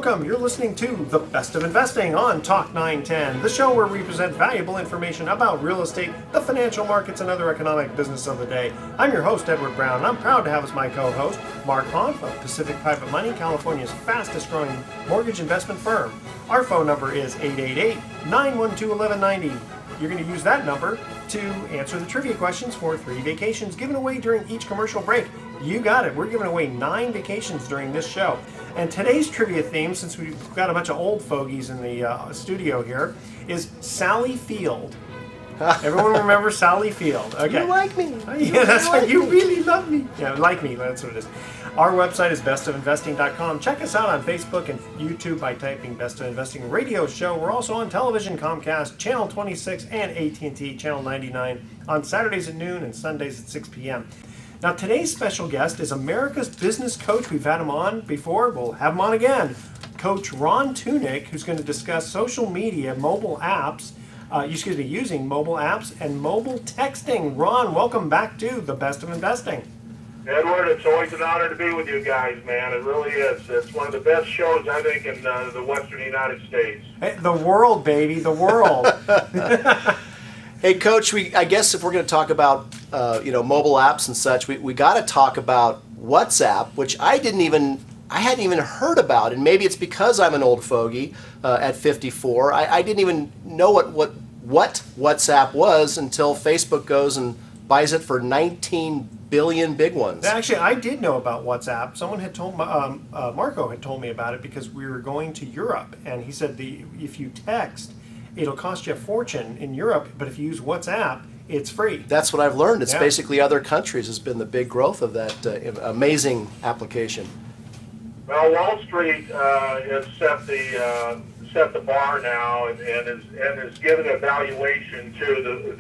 welcome. You're listening to The Best of Investing on Talk 910, the show where we present valuable information about real estate, the financial markets, and other economic business of the day. I'm your host, Edward Brown, and I'm proud to have as my co-host Mark Hanf of Pacific Private Money, California's fastest growing mortgage investment firm. Our phone number is 888-912-1190. You're going to use that number to answer the trivia questions for 3 vacations given away during each commercial break. You got it. We're giving away 9 vacations during this show. And today's trivia theme, since we've got a bunch of old fogies in the studio here, is Sally Field. Everyone remember Sally Field? Okay. You like me. Yeah, that's right. You really love me. Yeah, like me. That's what it is. Our website is bestofinvesting.com. Check us out on Facebook and YouTube by typing Best of Investing Radio Show. We're also on television, Comcast, Channel 26, and AT&T, Channel 99, on Saturdays at noon and Sundays at 6 p.m. Now, today's special guest is America's business coach. We've had him on before. We'll have him on again. Coach Ron Tunick, who's going to discuss social media, mobile apps, using mobile apps and mobile texting. Ron, welcome back to The Best of Investing. Edward, it's always an honor to be with you guys, man. It really is. It's one of the best shows, I think, in the Western United States. Hey, the world, baby, the world. Hey, Coach, I guess if we're going to talk about mobile apps and such, we got to talk about WhatsApp, which I hadn't even heard about, and maybe it's because I'm an old fogey at 54. I didn't even know what WhatsApp was until Facebook goes and buys it for 19 billion big ones. Actually, I did know about WhatsApp. Someone had told Marco had told me about it because we were going to Europe, and he said if you text, it'll cost you a fortune in Europe, but if you use WhatsApp, it's free. That's what I've learned. It's basically other countries has been the big growth of that amazing application. Well, Wall Street has set the bar now, and is given a valuation to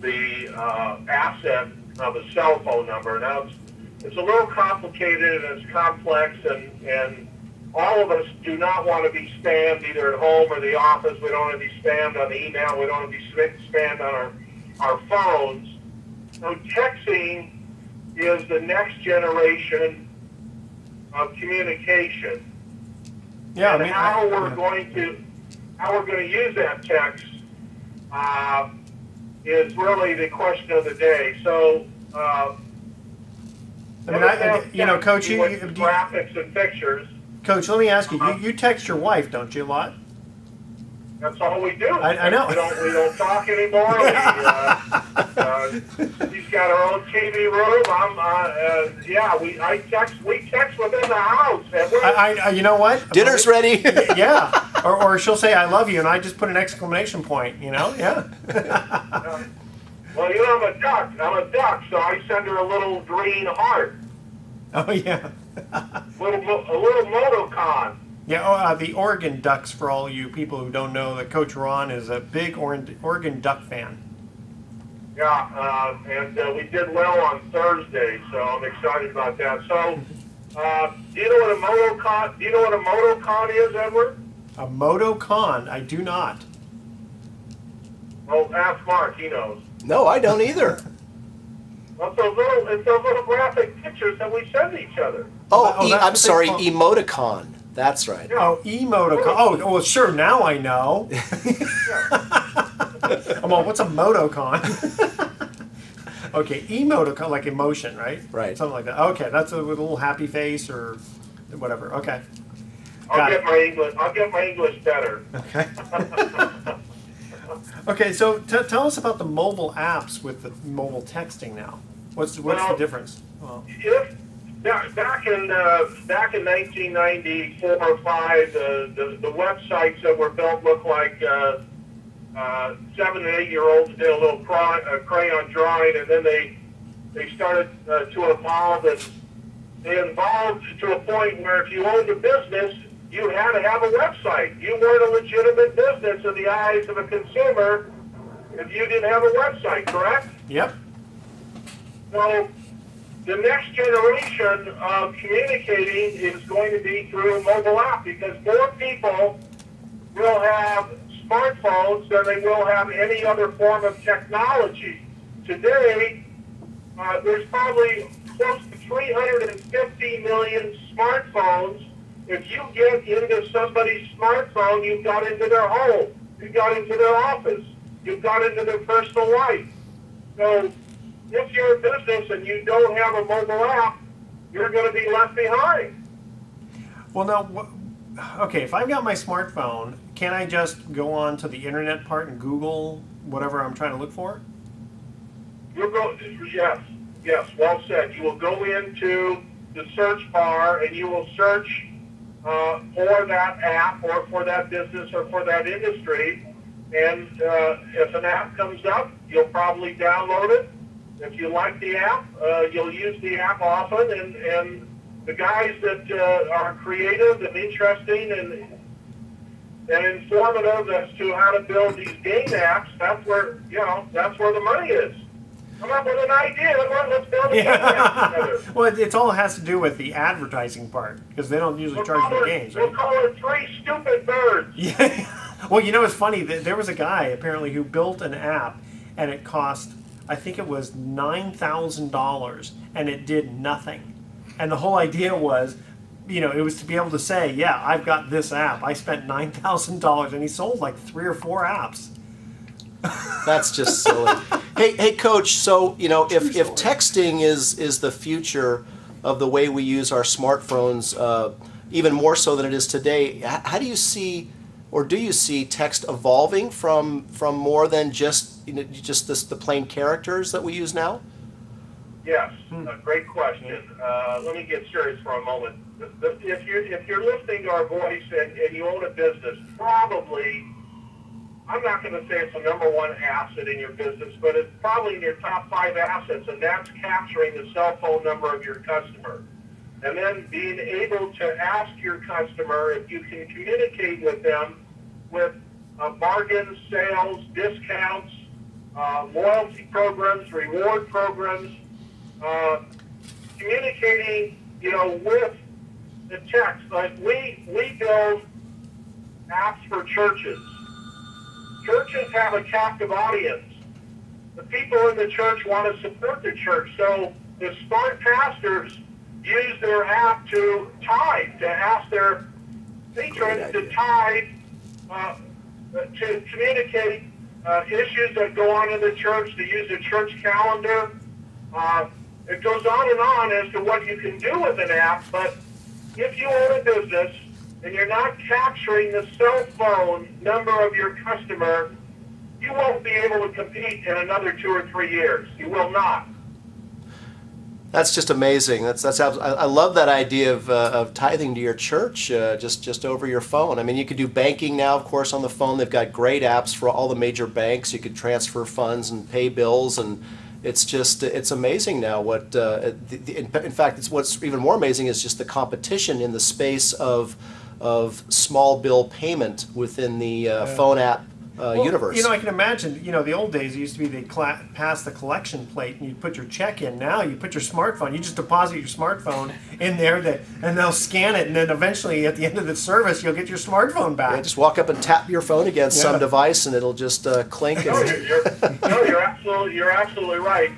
the asset of a cell phone number. Now it's a little complicated and it's complex, and all of us do not want to be spammed either at home or the office. We don't want to be spammed on the email. We don't want to be spammed on our phones. So texting is the next generation of communication. Yeah, and how we're going to use that text is really the question of the day. So, Coach, graphics and pictures. Coach, let me ask you. You text your wife, don't you, a lot? That's all we do. I know. We don't talk anymore. She's got her own TV room. We text within the house. You know what? Dinner's ready. Yeah. Or she'll say, I love you, and I just put an exclamation point, Yeah. Well, I'm a duck, so I send her a little green heart. Oh, yeah. A little Motocon. Yeah, the Oregon Ducks, for all you people who don't know, that Coach Ron is a big Oregon Duck fan. Yeah, and we did well on Thursday, so I'm excited about that. So, do you know what a Motocon is, Edward? A Motocon? I do not. Well, ask Mark, he knows. No, I don't either. Well, it's those little graphic pictures that we send each other. I'm sorry, emoticon. That's right. Yeah. Oh, emoticon. Oh, well, sure, now I know. What's a motocon? Okay, emoticon, like emotion, right? Right. Something like that. Okay, that's with a little happy face or whatever. Okay. I'll get my English better. Okay. Okay, so tell us about the mobile apps with the mobile texting now. What's the difference? Well, back in 1994 or 5, the websites that were built looked like 7 and 8-year-olds did a little crayon drawing, and then they started to evolve, and they evolved to a point where if you owned a business, you had to have a website. You weren't a legitimate business in the eyes of a consumer if you didn't have a website, correct? Yep. So the next generation of communicating is going to be through a mobile app, because more people will have smartphones than they will have any other form of technology. Today, there's probably close to 350 million smartphones If you get into somebody's smartphone, you've got into their home, you've got into their office, you've got into their personal life. So if you're a business and you don't have a mobile app, you're going to be left behind. Well, now, okay, if I've got my smartphone, can I just go on to the internet part and Google whatever I'm trying to look for? Yes, well said. You will go into the search bar and you will search for that app or for that business or for that industry. And if an app comes up, you'll probably download it. If you like the app, you'll use the app often. And the guys that are creative and interesting and informative as to how to build these game apps, that's where the money is. Come up with an idea. Let's build a game app together. Well, it all has to do with the advertising part, because they don't usually charge for games, right? We'll call it Three Stupid Birds. Yeah. Well, it's funny. There was a guy, apparently, who built an app, and it cost, I think it was $9,000, and it did nothing. And the whole idea was, it was to be able to say, yeah, I've got this app. I spent $9,000, and he sold like 3 or 4 apps. That's just silly. Hey, Coach. So if texting is the future of the way we use our smartphones, even more so than it is today, how do you see, or do you see text evolving from more than just the plain characters that we use now? Yes, great question. Let me get serious for a moment. If you're listening to our voice and you own a business, probably, I'm not going to say it's the number one asset in your business, but it's probably in your top 5 assets, and that's capturing the cell phone number of your customer. And then being able to ask your customer if you can communicate with them with bargains, sales, discounts, loyalty programs, reward programs, communicating, with the text. Like we build apps for churches. Churches have a captive audience. The people in the church want to support the church. So the smart pastors use their app to tithe, to ask their patrons to tithe, to communicate issues that go on in the church, to use a church calendar. It goes on as to what you can do with an app, but if you own a business and you're not capturing the cell phone number of your customer, you won't be able to compete in another 2 or 3 years. You will not. That's just amazing. I love that idea of tithing to your church just over your phone. I mean, you could do banking now, of course, on the phone. They've got great apps for all the major banks. You could transfer funds and pay bills, and it's amazing now. What in fact, it's what's even more amazing is just the competition in the space of small bill payment within the phone app universe. I can imagine, the old days it used to be they pass the collection plate and you put your check in. Now you put your smartphone, you just deposit your smartphone in there and they'll scan it, and then eventually at the end of the service you'll get your smartphone back. Yeah, just walk up and tap your phone against some device and it'll just clink. No, you're absolutely right.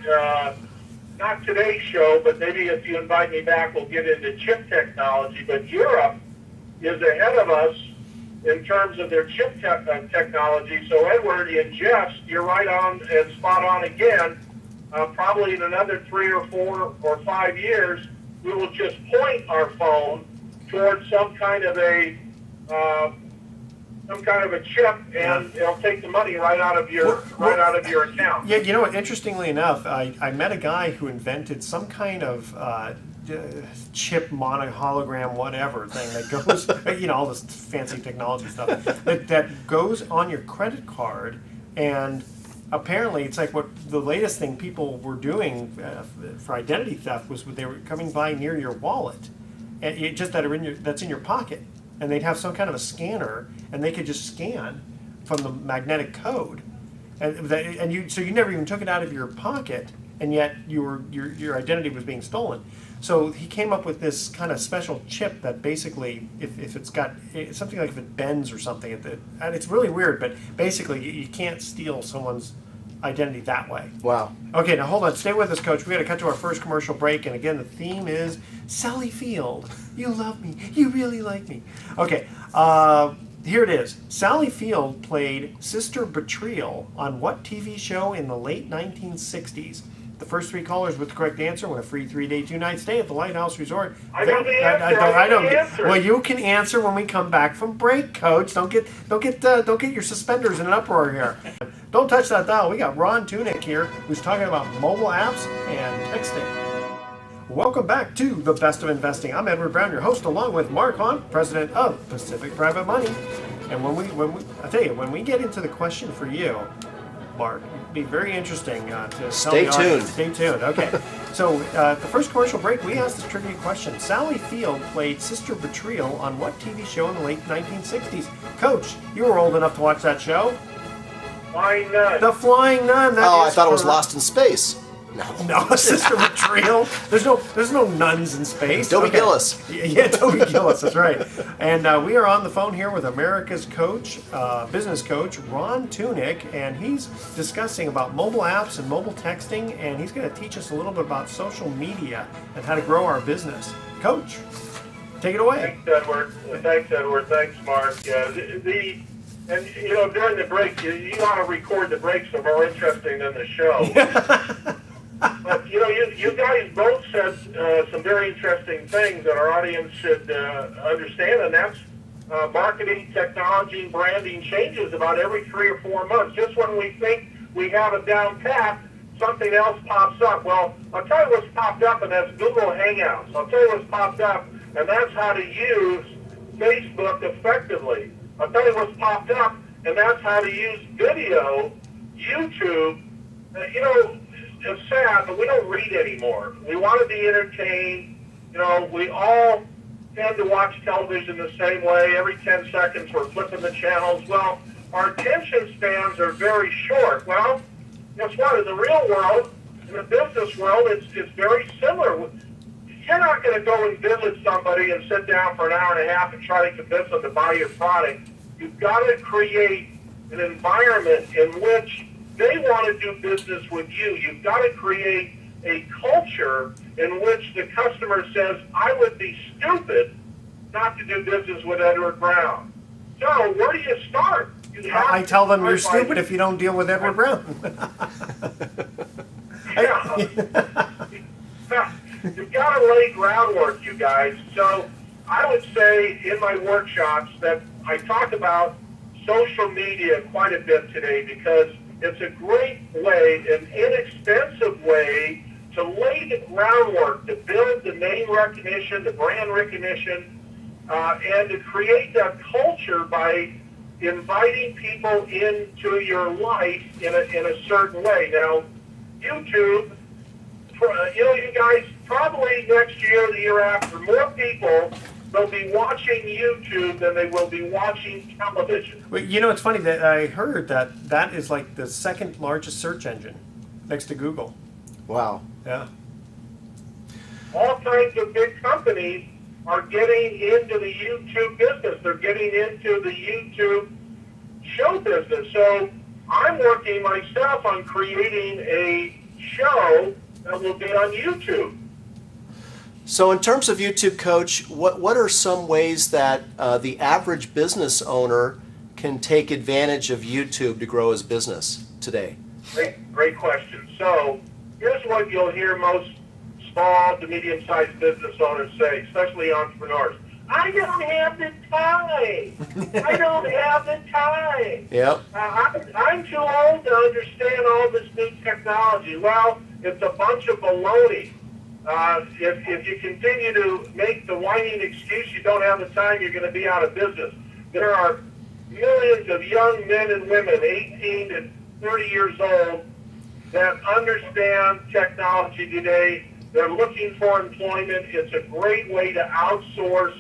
Not today's show, but maybe if you invite me back we'll get into chip technology. But Europe is ahead of us in terms of their chip technology. So Edward, in jest, you're right on and spot on again. Probably in another 3 or 4 or 5 years, we will just point our phone towards some kind of a chip, and it'll take the money right out of your account. Yeah, interestingly enough, I met a guy who invented some kind of chip hologram whatever thing that goes all this fancy technology stuff that goes on your credit card, and apparently it's like what the latest thing people were doing for identity theft was they were coming by near your wallet, and that's in your pocket, and they'd have some kind of a scanner and they could just scan from the magnetic code, so you never even took it out of your pocket, and yet your identity was being stolen. So he came up with this kind of special chip that basically, if it's got something like if it bends or something, and it's really weird, but basically you can't steal someone's identity that way. Wow. Okay, now hold on. Stay with us, Coach. We got to cut to our first commercial break. And again, the theme is Sally Field. You love me. You really like me. Okay, here it is. Sally Field played Sister Betrayal on what TV show in the late 1960s? The first 3 callers with the correct answer win a free 3-day, 2-night stay at the Lighthouse Resort. I know the answer. I know the answer. Well, you can answer when we come back from break, Coach. Don't get your suspenders in an uproar here. Don't touch that dial. We got Ron Tunick here, who's talking about mobile apps and texting. Welcome back to the Best of Investing. I'm Edward Brown, your host, along with Mark Hunt, president of Pacific Private Money. And when we get into the question for you, Mark, it'd be very interesting to Stay tuned. Stay tuned. Okay. So the first commercial break, we asked this trivia question. Sally Field played Sister Betrayal on what TV show in the late 1960s? Coach, you were old enough to watch that show. Flying Nun. The Flying Nun. I thought it was Lost in Space. No, Sister Betrayal. There's no nuns in space. Toby Gillis. Yeah, Toby Gillis, that's right. And we are on the phone here with America's coach, business coach, Ron Tunick, and he's discussing about mobile apps and mobile texting, and he's going to teach us a little bit about social media and how to grow our business. Coach, take it away. Thanks, Edward. Thanks, Mark. Yeah, and during the break, you want to record the breaks so more interesting than the show. But you guys both said some very interesting things that our audience should understand, and that's marketing, technology, branding changes about every 3 or 4 months. Just when we think we have it down pat, something else pops up. Well, I'll tell you what's popped up, and that's Google Hangouts. I'll tell you what's popped up, and that's how to use Facebook effectively. I'll tell you what's popped up, and that's how to use video, YouTube. It's sad, but we don't read anymore. We want to be entertained. We all tend to watch television the same way. Every 10 seconds we're flipping the channels. Well, our attention spans are very short. Well, guess what? In the real world, in the business world, it's very similar. You're not going to go and visit somebody and sit down for an hour and a half and try to convince them to buy your product. You've got to create an environment in which they want to do business with you. You've got to create a culture in which the customer says, I would be stupid not to do business with Edward Brown. So where do you start? I tell them you're stupid if you don't deal with Edward Brown. You've got to lay groundwork, you guys. So I would say in my workshops that I talk about social media quite a bit today because it's a great way, an inexpensive way to lay the groundwork, to build the name recognition, the brand recognition, and to create that culture by inviting people into your life in a certain way. Now, YouTube, you guys, probably next year or the year after, more people will be watching YouTube than they will be watching television. Well, it's funny that I heard that is like the second largest search engine next to Google. Wow. Yeah. All kinds of big companies are getting into the YouTube business. They're getting into the YouTube show business. So I'm working myself on creating a show that will be on YouTube. So in terms of YouTube, Coach, what are some ways that the average business owner can take advantage of YouTube to grow his business today? Great question. So here's what you'll hear most small to medium-sized business owners say, especially entrepreneurs. I don't have the time. I don't have the time. Yep. I'm too old to understand all this new technology. Well, it's a bunch of baloney. If you continue to make the whining excuse you don't have the time, you're going to be out of business. There are millions of young men and women, 18 to 30 years old, that understand technology today. They're looking for employment. It's a great way to outsource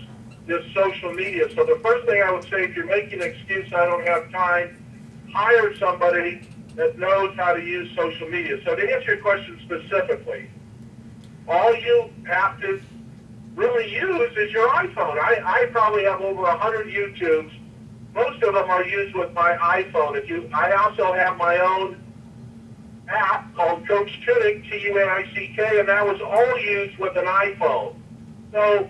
this social media. So the first thing I would say, if you're making an excuse, I don't have time, hire somebody that knows how to use social media. So to answer your question specifically, all you have to really use is your iPhone. I probably have over 100 YouTubes. Most of them are used with my iPhone. I also have my own app called Coach Tunick, T-U-N-I-C-K, and that was all used with an iPhone. So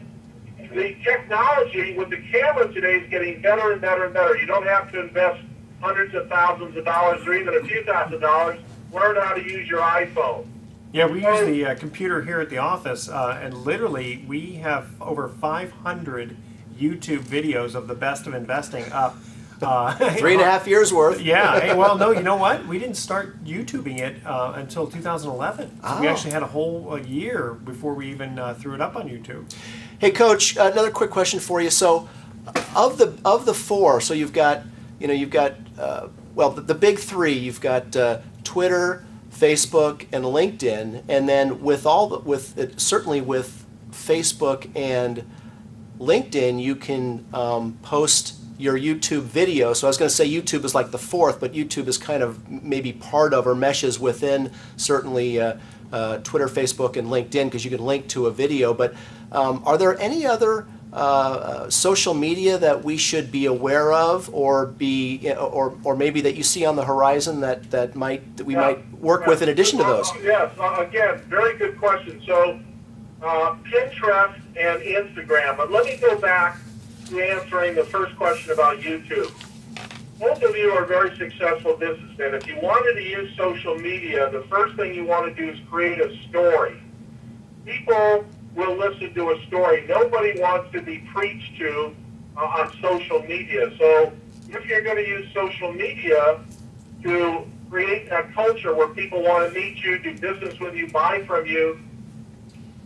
the technology with the camera today is getting better and better and better. You don't have to invest hundreds of thousands of dollars or even a few $1,000s. Learn how to use your iPhone. Yeah, we use the computer here at the office, and literally we have over 500 YouTube videos of the best of investing up. 3.5 years worth. Yeah. Hey, well, no, you know what? We didn't start YouTubing it until 2011. So we actually had a whole year before we even threw it up on YouTube. Hey, Coach, another quick question for you. So, of the four, so you've got the big three. You've got Twitter, Facebook, and LinkedIn, and then certainly with Facebook and LinkedIn, you can post your YouTube video. So I was going to say YouTube is like the fourth, but YouTube is kind of maybe part of or meshes within certainly Twitter, Facebook, and LinkedIn because you can link to a video. But are there any other social media that we should be aware of, or maybe that you see on the horizon that we might work with in addition to those? Yes. Again, very good question. So Pinterest and Instagram. But let me go back to answering the first question about YouTube. Most of you are very successful businessmen. If you wanted to use social media, the first thing you want to do is create a story. People will listen to a story. Nobody wants to be preached to on social media. So if you're going to use social media to create a culture where people want to meet you, do business with you, buy from you,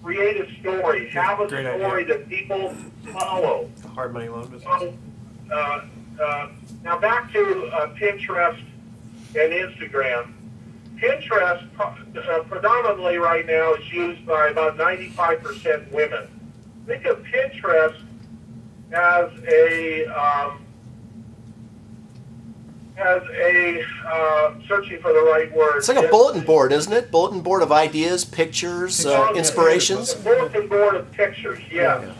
create a story. Have a Great story idea. that people follow. The hard money loan business. So, now back to Pinterest and Instagram. Pinterest predominantly right now is used by about 95% women. Think of Pinterest as searching for the right word. It's like a bulletin board, isn't it? Bulletin board of ideas, pictures, inspirations. A bulletin board of pictures, yes. Yeah.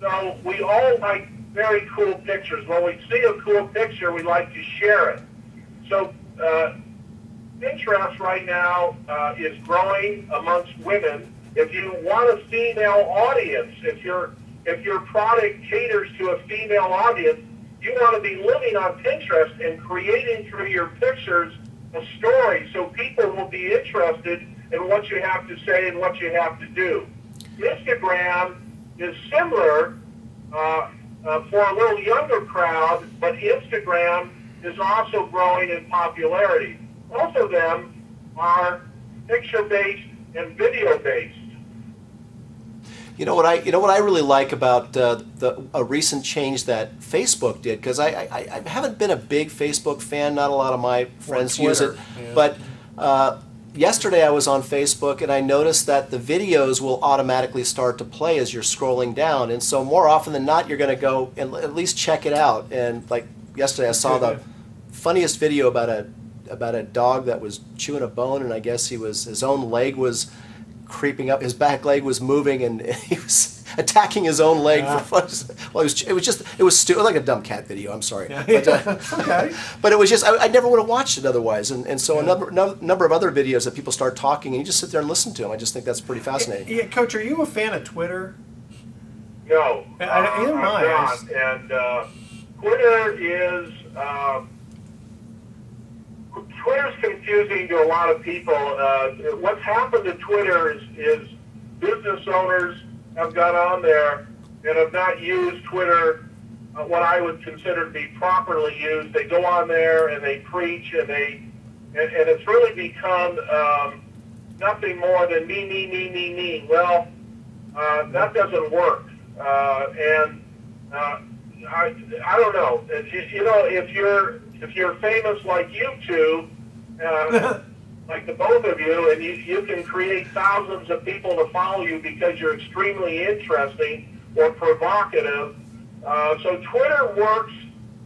So we all like very cool pictures. When we see a cool picture, we like to share it. So Pinterest right now is growing amongst women. If you want a female audience, if your product caters to a female audience, you want to be living on Pinterest and creating through your pictures a story so people will be interested in what you have to say and what you have to do. Instagram is similar for a little younger crowd, but Instagram is also growing in popularity. Both of them are picture-based and video-based. You know what I really like about a recent change that Facebook did, because I haven't been a big Facebook fan. Not a lot of my friends use it, yeah. but yesterday I was on Facebook and I noticed that the videos will automatically start to play as you're scrolling down, and so more often than not you're going to go and at least check it out. And like yesterday I saw the funniest video about a dog that was chewing a bone, and I guess his own leg was creeping up, his back leg was moving, and he was attacking his own leg for fun. Well, it was stupid, like a dumb cat video. I'm sorry, but, Okay. but it was just I never would have watched it otherwise. And so a number of other videos that people start talking, and you just sit there and listen to them. I just think that's pretty fascinating. Yeah, Coach, are you a fan of Twitter? No, Either I'm am I. not. And Twitter is Twitter's confusing to a lot of people. What's happened to Twitter is business owners have got on there and have not used Twitter what I would consider to be properly used. They go on there and they preach and it's really become nothing more than me. Well, that doesn't work. I don't know. If you're famous like you two, like the both of you, and you can create thousands of people to follow you because you're extremely interesting or provocative. So Twitter works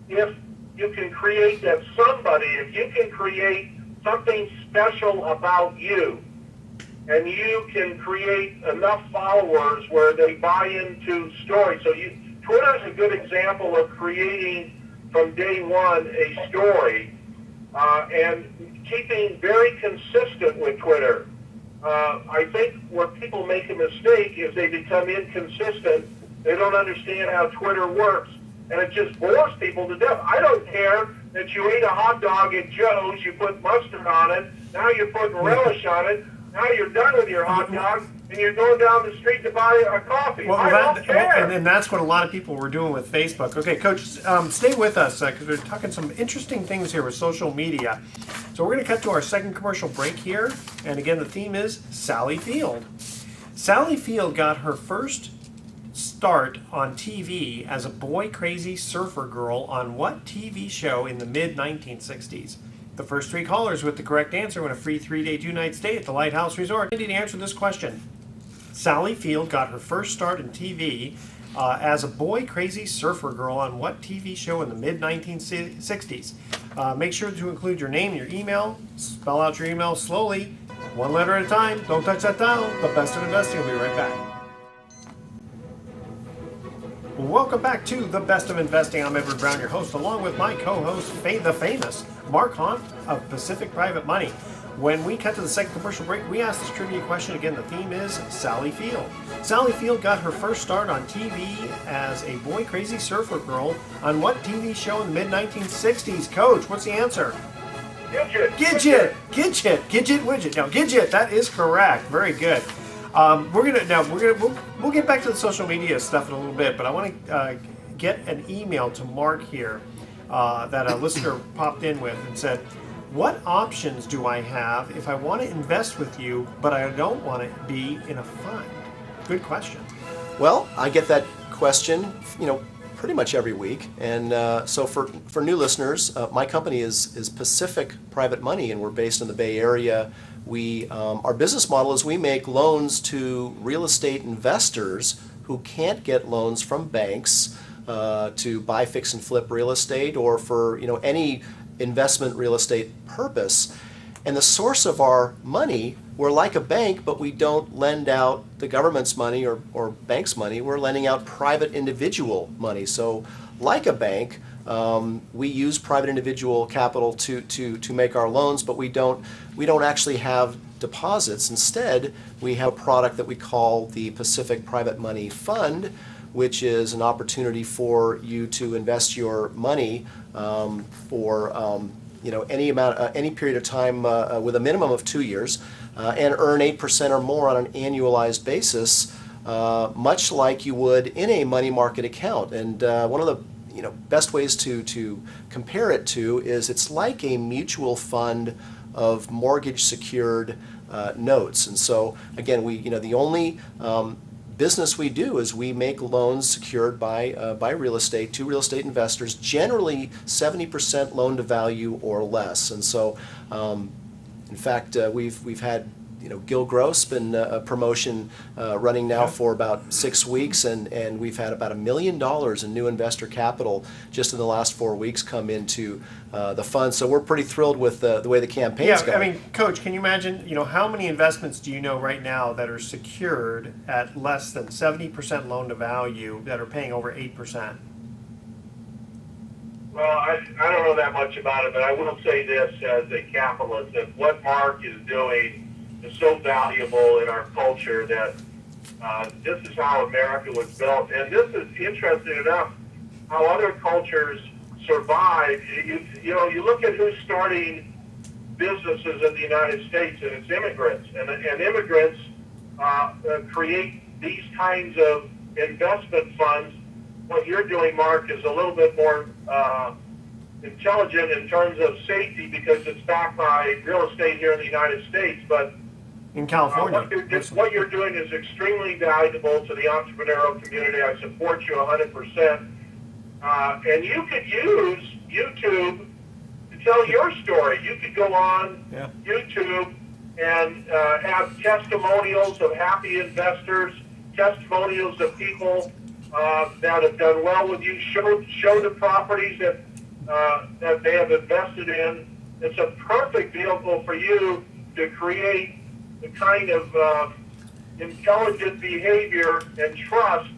if you can create that somebody, if you can create something special about you, and you can create enough followers where they buy into stories. So Twitter is a good example of creating from day one a story. and keeping very consistent with Twitter. I think where people make a mistake is they become inconsistent. They don't understand how Twitter works, and it just bores people to death. I don't care that you ate a hot dog at Joe's, you put mustard on it, now you're putting relish on it, now you're done with your hot dog, and you're going down the street to buy a coffee. I don't care. And that's what a lot of people were doing with Facebook. Okay, Coach, stay with us because we're talking some interesting things here with social media. So we're going to cut to our second commercial break here. And again, the theme is Sally Field. Sally Field got her first start on TV as a boy-crazy surfer girl on what TV show in the mid-1960s? The first three callers with the correct answer win a free 3-day, 2-night stay at the Lighthouse Resort. To answer this question, Sally Field got her first start in TV as a boy-crazy surfer girl on what TV show in the mid-1960s? Make sure to include your name and your email. Spell out your email slowly, one letter at a time. Don't touch that dial. The Best of Investing will be right back. Welcome back to The Best of Investing. I'm Edward Brown, your host, along with my co-host, the famous Mark Hunt of Pacific Private Money. When we cut to the second commercial break, we asked this trivia question. Again, the theme is Sally Field. Sally Field got her first start on TV as a boy-crazy surfer girl on what TV show in the mid-1960s? Coach, what's the answer? Gidget. Widget. No, Gidget. That is correct. Very good. We'll get back to the social media stuff in a little bit, but I want to get an email to Mark here that a listener popped in with and said, what options do I have if I want to invest with you, but I don't want to be in a fund? Good question. Well, I get that question, pretty much every week. And so for new listeners, my company is Pacific Private Money, and we're based in the Bay Area. Our business model is we make loans to real estate investors who can't get loans from banks to buy, fix, and flip real estate or for any investment real estate purpose. And the source of our money, we're like a bank, but we don't lend out the government's money or bank's money. We're lending out private individual money. So like a bank, we use private individual capital to make our loans, but we don't actually have deposits. Instead, we have a product that we call the Pacific Private Money Fund, which is an opportunity for you to invest your money for any period of time with a minimum of 2 years and earn 8% or more on an annualized basis, much like you would in a money market account. And one of the best ways to compare it to is it's like a mutual fund of mortgage secured notes. And so again, the only business we do is we make loans secured by real estate to real estate investors, generally 70% loan to value or less. And so, in fact, we've had Gil Gross been a promotion running now for about 6 weeks, and we've had about $1 million in new investor capital just in the last 4 weeks come into the fund. So we're pretty thrilled with the way the campaign's going. I mean, Coach, can you imagine, how many investments do you know right now that are secured at less than 70% loan to value that are paying over 8%? Well, I don't know that much about it, but I will say this as a capitalist, that what Mark is doing is so valuable in our culture that this is how America was built. And this is interesting enough how other cultures survive. You look at who's starting businesses in the United States, and it's immigrants. And immigrants create these kinds of investment funds. What you're doing, Mark, is a little bit more intelligent in terms of safety because it's backed by real estate here in the United States. But in California, what you're doing is extremely valuable to the entrepreneurial community. I support you 100%. And you could use YouTube to tell your story. You could go on YouTube and have testimonials of happy investors, testimonials of people that have done well with you. Show the properties that they have invested in. It's a perfect vehicle for you to create the kind of intelligent behavior and trust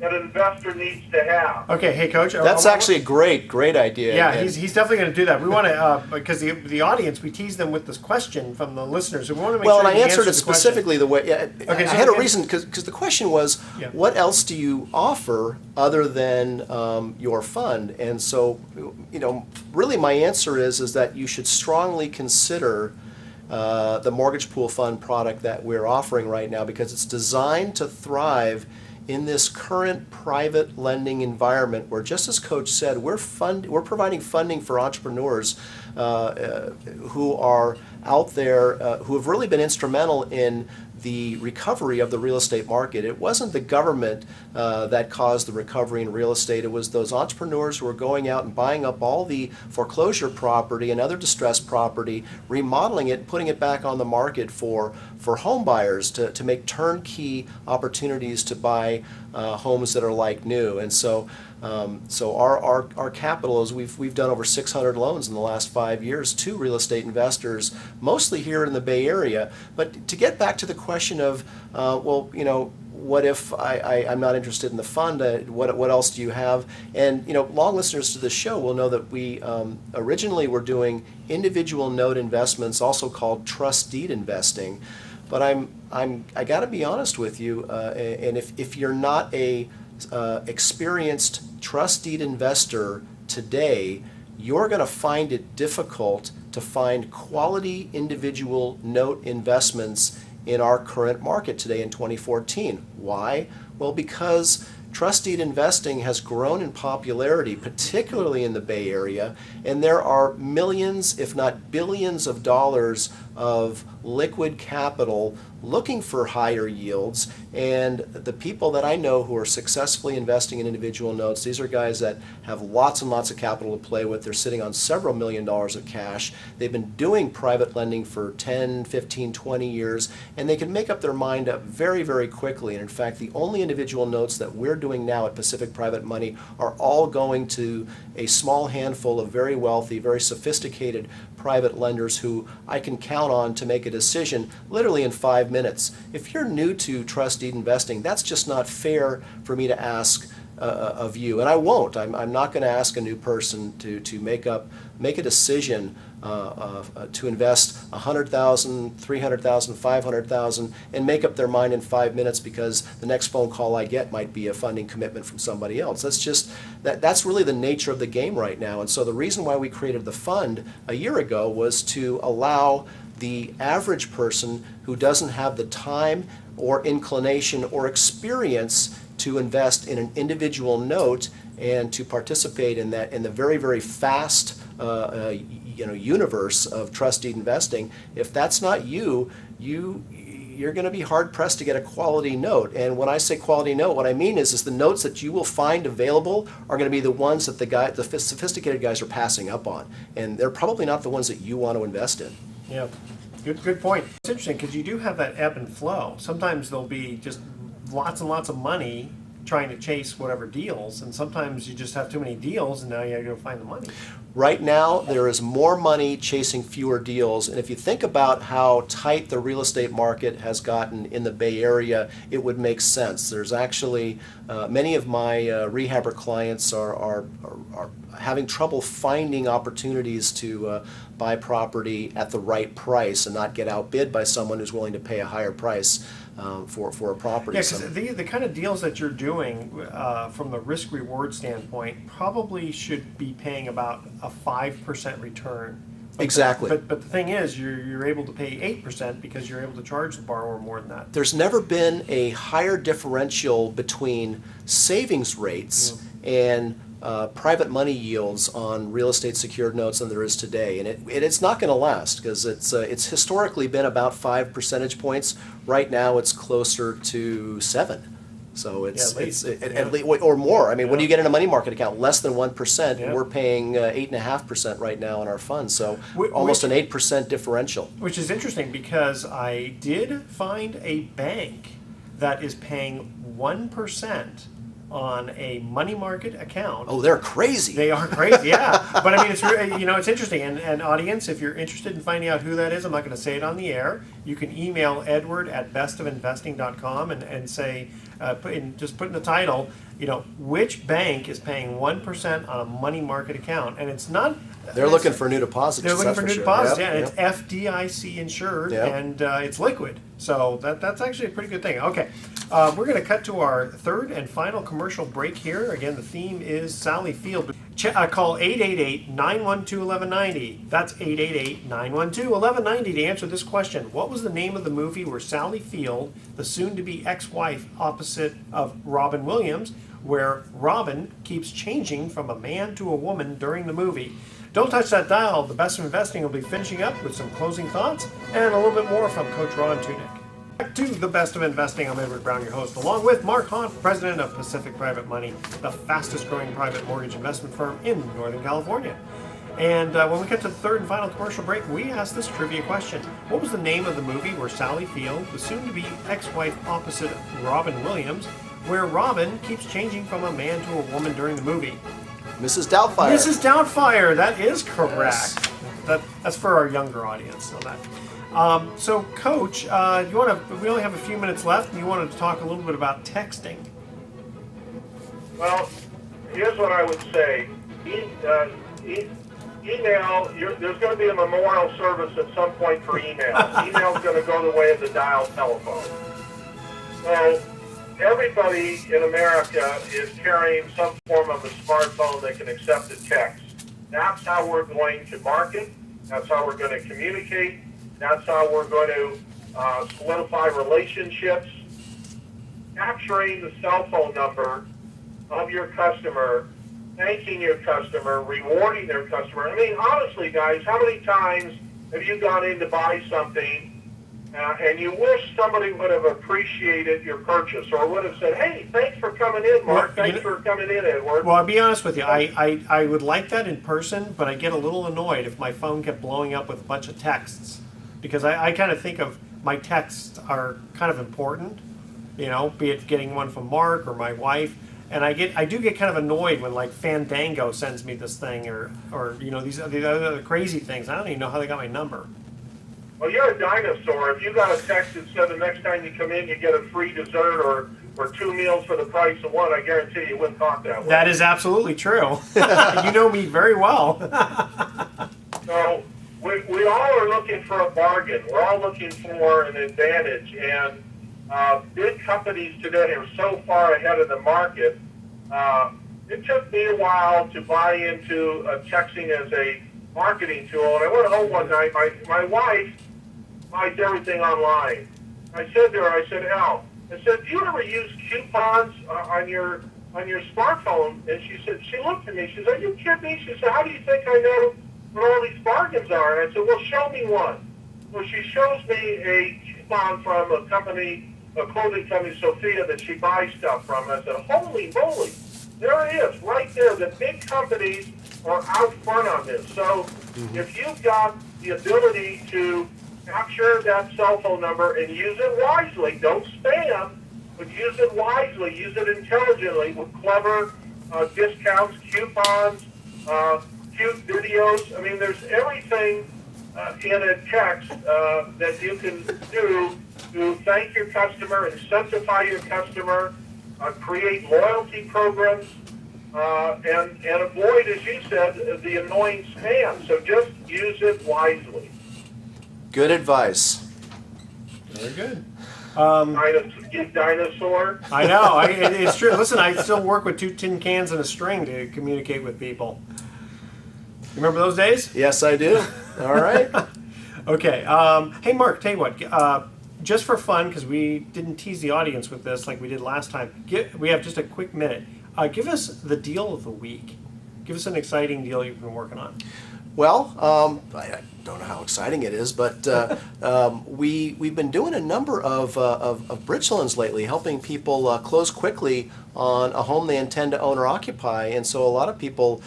an investor needs to have. Okay, hey Coach. That's actually a great idea. Yeah, And he's definitely going to do that. We want to because the audience, we tease them with this question from the listeners, so we want to make well, sure and I he answered it answers the question. specifically the way. Yeah, Okay, I so had a again- reason because the question was, Yeah. what else do you offer other than your fund? And so, really, my answer is that you should strongly consider the mortgage pool fund product that we're offering right now, because it's designed to thrive in this current private lending environment where, just as Coach said, we're providing funding for entrepreneurs who are out there who have really been instrumental in the recovery of the real estate market. It wasn't the government that caused the recovery in real estate. It was those entrepreneurs who were going out and buying up all the foreclosure property and other distressed property, remodeling it, putting it back on the market for home buyers to make turnkey opportunities to buy homes that are like new. And so our capital is we've done over 600 loans in the last 5 years to real estate investors, mostly here in the Bay Area. But to get back to the question of, what if I'm not interested in the fund? What else do you have? And long listeners to the show will know that we originally were doing individual note investments, also called trust deed investing. But I got to be honest with you, and if you're not a experienced trust deed investor today, you're going to find it difficult to find quality individual note investments in our current market today in 2014. Why? Well, because trust deed investing has grown in popularity, particularly in the Bay Area, and there are millions, if not billions of dollars of liquid capital looking for higher yields. And the people that I know who are successfully investing in individual notes, these are guys that have lots and lots of capital to play with. They're sitting on several $1 million of cash. They've been doing private lending for 10, 15, 20 years, and they can make up their mind up very, very quickly. And in fact, the only individual notes that we're doing now at Pacific Private Money are all going to a small handful of very wealthy, very sophisticated private lenders who I can count on to make a decision literally in 5 minutes. If you're new to trust deed investing, that's just not fair for me to ask of you, and I won't. I'm not going to ask a new person to make a decision to invest $100,000, $300,000, $500,000, and make up their mind in 5 minutes because the next phone call I get might be a funding commitment from somebody else. That's really the nature of the game right now. And so the reason why we created the fund a year ago was to allow the average person who doesn't have the time or inclination or experience to invest in an individual note and to participate in the very, very fast universe of trust deed investing. If that's not you're going to be hard pressed to get a quality note. And when I say quality note, what I mean is the notes that you will find available are going to be the ones that the sophisticated guys are passing up on, and they're probably not the ones that you want to invest in. Yeah, good point. It's interesting because you do have that ebb and flow. Sometimes there'll be just lots and lots of money trying to chase whatever deals, and sometimes you just have too many deals, and now you got to go find the money. Right now, there is more money chasing fewer deals, and if you think about how tight the real estate market has gotten in the Bay Area, it would make sense. There's actually many of my rehabber clients are having trouble finding opportunities to buy property at the right price and not get outbid by someone who's willing to pay a higher price for a property. Yeah, because the kind of deals that you're doing from the risk-reward standpoint probably should be paying about a 5% return. Exactly. But the thing is, you're able to pay 8% because you're able to charge the borrower more than that. There's never been a higher differential between savings rates and private money yields on real estate secured notes than there is today, and it's not going to last because it's historically been about 5 percentage points. Right now, it's closer to 7. So at least or more. I mean, what do you get in a money market account? Less than 1%. Yeah. We're paying 8.5% right now in our fund. So almost an 8% differential. Which is interesting because I did find a bank that is paying 1% on a money market account. Oh, they're crazy. They are crazy, yeah. But I mean, it's interesting. And audience, if you're interested in finding out who that is, I'm not going to say it on the air. You can email Edward at bestofinvesting.com and say, just put in the title, which bank is paying 1% on a money market account, and it's not. They're looking for new deposits. They're looking for new deposits, Yep, yeah. yep. It's FDIC insured, Yep. and it's liquid. So that's actually a pretty good thing. Okay, we're going to cut to our third and final commercial break here. Again, the theme is Sally Field. Call 888-912-1190. That's 888-912-1190 to answer this question. What was the name of the movie where Sally Field, the soon-to-be ex-wife opposite of Robin Williams, where Robin keeps changing from a man to a woman during the movie? Don't touch that dial. The Best of Investing will be finishing up with some closing thoughts and a little bit more from Coach Ron Tunick. Back to The Best of Investing. I'm Edward Brown, your host, along with Mark Hahn, president of Pacific Private Money, the fastest growing private mortgage investment firm in Northern California. And when we get to the third and final commercial break, we asked this trivia question. What was the name of the movie where Sally Field, the soon-to-be ex-wife opposite Robin Williams, where Robin keeps changing from a man to a woman during the movie? Mrs. Doubtfire. Mrs. Doubtfire, that is correct. Yes. That's for our younger audience. So so, Coach, we only have a few minutes left, and you wanted to talk a little bit about texting. Well, here's what I would say. Email, there's going to be a memorial service at some point for email. Email's going to go the way of the dial telephone. So everybody in America is carrying some form of a smartphone that can accept a text. That's how we're going to market. That's how we're going to communicate. That's how we're going to solidify relationships. Capturing the cell phone number of your customer, thanking your customer, rewarding their customer. I mean, honestly, guys, how many times have you gone in to buy something and you wish somebody would have appreciated your purchase or would have said, hey, thanks for coming in, Mark. Thanks for coming in, Edward. Well, I'll be honest with you. I would like that in person, but I get a little annoyed if my phone kept blowing up with a bunch of texts. Because I kind of think of my texts are kind of important, be it getting one from Mark or my wife. And I do get kind of annoyed when like Fandango sends me this thing or these other crazy things. I don't even know how they got my number. Well, you're a dinosaur. If you got a text that said the next time you come in you get a free dessert or 2 meals for the price of one, I guarantee you wouldn't talk that way. That is absolutely true. You know me very well. So we all are looking for a bargain. We're all looking for an advantage. And big companies today are so far ahead of the market. It took me a while to buy into texting as a marketing tool. And I went home one night. My wife buys everything online. I said to her, Al, do you ever use coupons on your smartphone? And she looked at me. She said, are you kidding me? She said, how do you think I know what all these bargains are? And I said, well, show me one. Well, she shows me a coupon from a clothing company, Sophia, that she buys stuff from. I said, holy moly, there it is, right there. The big companies are out front on this. So if you've got the ability to capture that cell phone number and use it wisely, don't spam, but use it wisely, use it intelligently with clever discounts, coupons, cute videos. I mean, there's everything in a text that you can do to thank your customer, incentivize your customer, create loyalty programs, and avoid, as you said, the annoying spam. So just use it wisely. Good advice. Very good. You dinosaur. I know. It's true. Listen, I still work with 2 tin cans and a string to communicate with people. You remember those days? Yes, I do. All right. Okay. Hey, Mark, tell you what. Just for fun, because we didn't tease the audience with this like we did last time, we have just a quick minute. Give us the deal of the week. Give us an exciting deal you've been working on. Well, I don't know how exciting it is, but we've been doing a number of bridge loans lately, helping people close quickly on a home they intend to own or occupy. And so a lot of people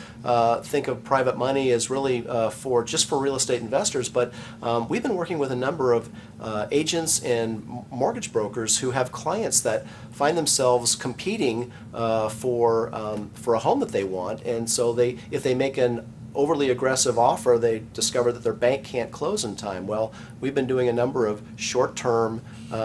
think of private money as really for real estate investors, but we've been working with a number of agents and mortgage brokers who have clients that find themselves competing for a home that they want. And so if they make an overly aggressive offer, they discover that their bank can't close in time. Well, we've been doing a number of short-term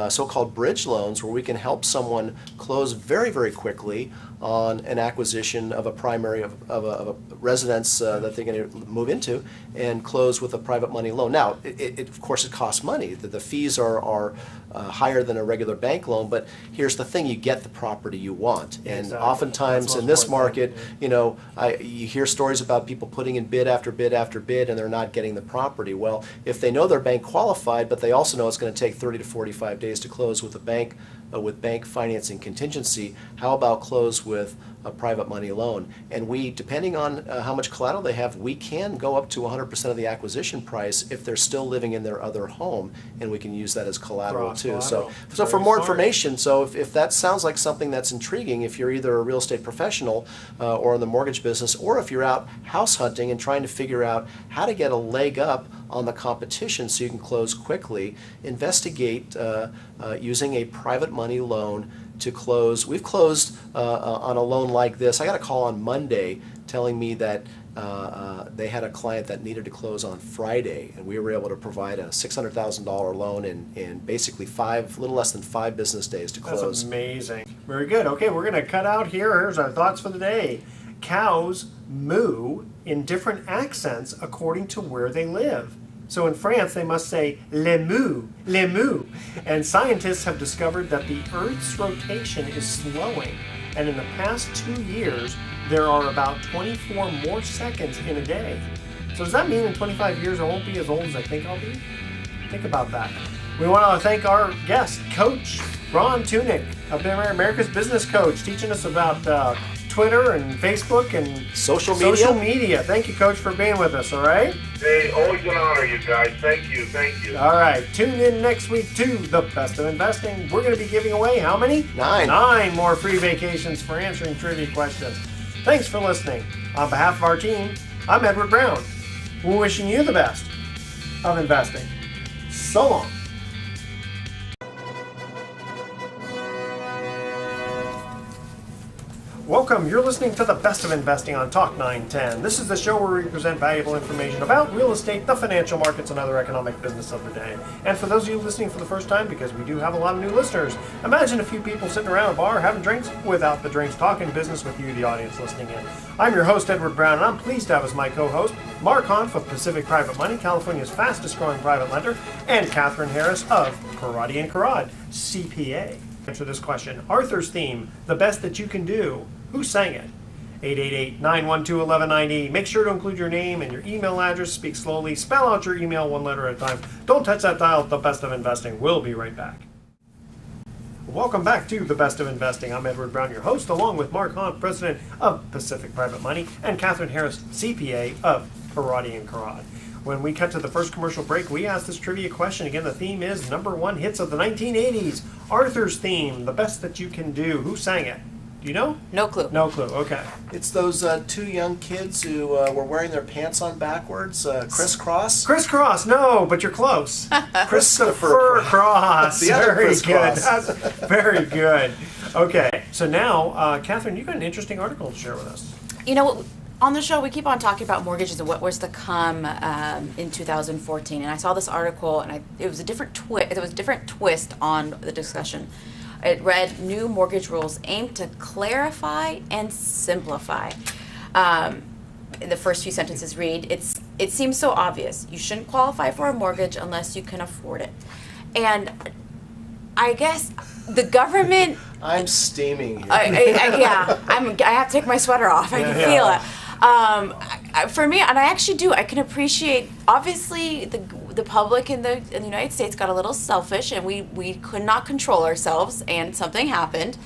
so-called bridge loans where we can help someone close very, very quickly on an acquisition of a primary of a residence that they're going to move into, and close with a private money loan. Now, it of course it costs money. The fees are higher than a regular bank loan, but here's the thing: you get the property you want. And Exactly. oftentimes in this market, you hear stories about people putting in bid after bid after bid, and they're not getting the property. Well, if they know they're bank qualified, but they also know it's going to take 30 to 45 days to close with a bank, with bank financing contingency, how about close with a private money loan? And we, depending on how much collateral they have, we can go up to 100% of the acquisition price if they're still living in their other home, and we can use that as collateral too. So for more information, so if that sounds like something that's intriguing, if you're either a real estate professional or in the mortgage business, or if you're out house hunting and trying to figure out how to get a leg up on the competition so you can close quickly, investigate using a private money loan to close. We've closed on a loan like this. I got a call on Monday telling me that they had a client that needed to close on Friday, and we were able to provide a $600,000 loan in basically a little less than 5 business days to close. That's amazing. Very good. Okay, we're going to cut out here. Here's our thoughts for the day. Cows moo in different accents according to where they live. So in France, they must say le mou, le mou. And scientists have discovered that the Earth's rotation is slowing. And in the past 2 years, there are about 24 more seconds in a day. So does that mean in 25 years I won't be as old as I think I'll be? Think about that. We want to thank our guest, Coach Ron Tunick, America's Business Coach, teaching us about Twitter and Facebook and social media. Thank you, Coach, for being with us, all right? Hey, always an honor, you guys. Thank you. All right, tune in next week to The Best of Investing. We're going to be giving away how many? 9. 9 more free vacations for answering trivia questions. Thanks for listening. On behalf of our team, I'm Edward Brown. We're wishing you the best of investing. So long. Welcome. You're listening to The Best of Investing on Talk 910. This is the show where we present valuable information about real estate, the financial markets, and other economic business of the day. And for those of you listening for the first time, because we do have a lot of new listeners, imagine a few people sitting around a bar having drinks without the drinks, talking business with you, the audience listening in. I'm your host, Edward Brown, and I'm pleased to have as my co-host Mark Hanf of Pacific Private Money, California's fastest growing private lender, and Catherine Harris of Karate & Karad, CPA. Answer this question. Arthur's theme, The Best That You Can Do. Who sang it? 888-912-1190. Make sure to include your name and your email address. Speak slowly. Spell out your email one letter at a time. Don't touch that dial. The Best of Investing. We'll be right back. Welcome back to The Best of Investing. I'm Edward Brown, your host, along with Mark Hunt, president of Pacific Private Money, and Catherine Harris, CPA of Karate & Karad. When we cut to the first commercial break, we asked this trivia question. Again, the theme is #1 hits of the 1980s. Arthur's theme, The Best That You Can Do. Who sang it? Do you know? No clue. No clue. Okay. It's those 2 young kids who were wearing their pants on backwards, crisscross. Crisscross. No, but you're close. Christopher Cross. The other Very crisscross. good. That's very good. Okay. So now, Catherine, you got an interesting article to share with us. You know, on the show, we keep on talking about mortgages and what was to come in 2014. And I saw this article, and it was a different twist on the discussion. It read, new mortgage rules aim to clarify and simplify. The first few sentences read, it seems so obvious. You shouldn't qualify for a mortgage unless you can afford it. And I guess the government... I'm steaming here. I have to take my sweater off. I can feel it. For me, and I actually do, I can appreciate, obviously, the public in the United States got a little selfish, and we could not control ourselves, and something happened